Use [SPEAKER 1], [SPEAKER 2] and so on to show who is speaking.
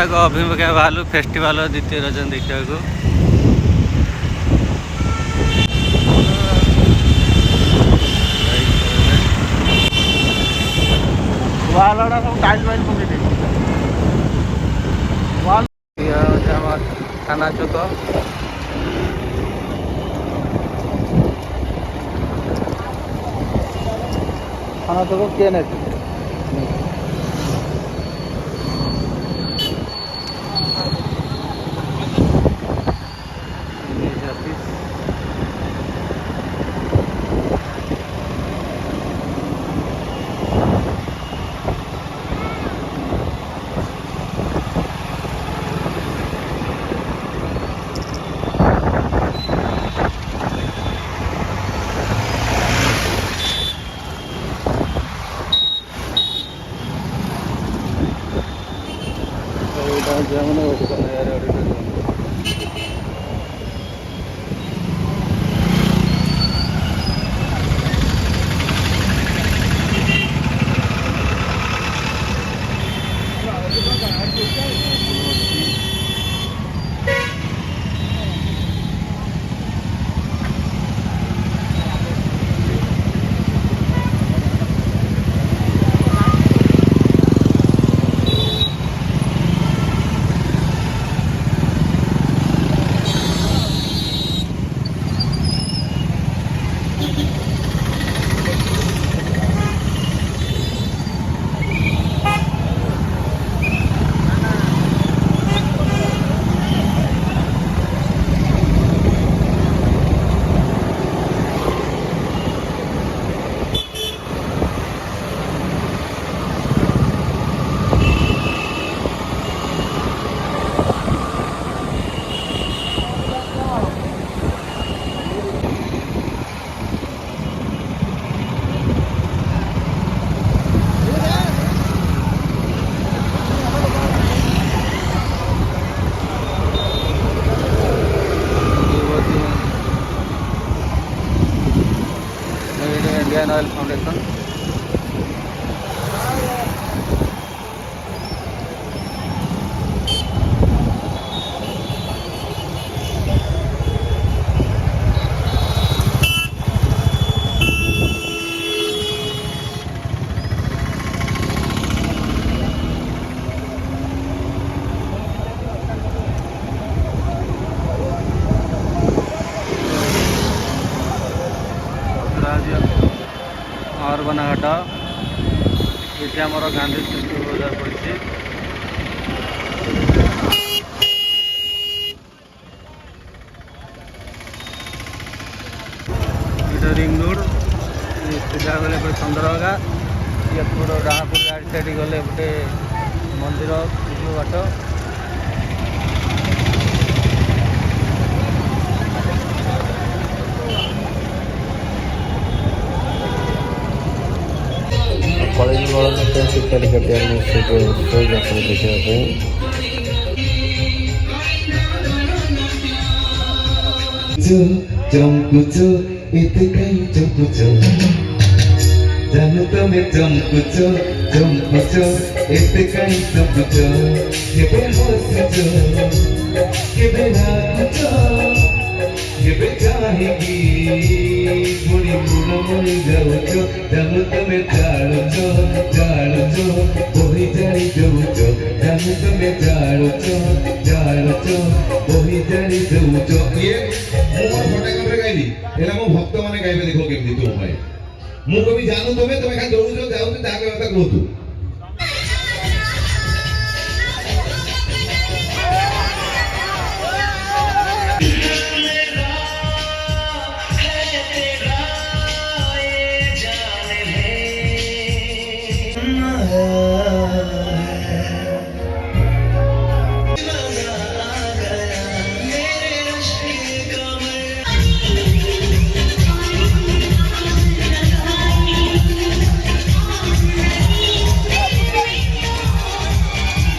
[SPEAKER 1] को अभिमुखे बाहर फेस्टिवल द्वितीय रज देखा थाना चौक किए नहीं इंडियन ऑयल फाउंडेशन और बनाघाट ये आमर गांधी स्टैच्यू बजार पड़ी रिंग रोड सीधा गले चंद्रभागा ये डाँपुर गाड़ी साइड गले गोटे मंदिर बाट कॉलेज वाला शिक्षा देखा
[SPEAKER 2] चमकुचो इते कहीं चमकुचो जानू तो मैं चमकुचो चमकुचो इते कहीं चमकुचो के बेहोसचो के बेनाकुचो के बेचाहेगी मुड़ी मुड़ा मुड़ी जाऊचो जानू तो मैं जाड़ुचो जाड़ुचो वही जाड़ी जाऊचो जानू तो मैं जाड़ुचो जाड़ुचो वही जाड़ी जाऊचो ये फटाका गाइली एला मो भक्त माने गाइबे देखो केमती तो भाई मु कभी जानू तमे तमे खा जोडू जो जाऊ ता कहता कहतु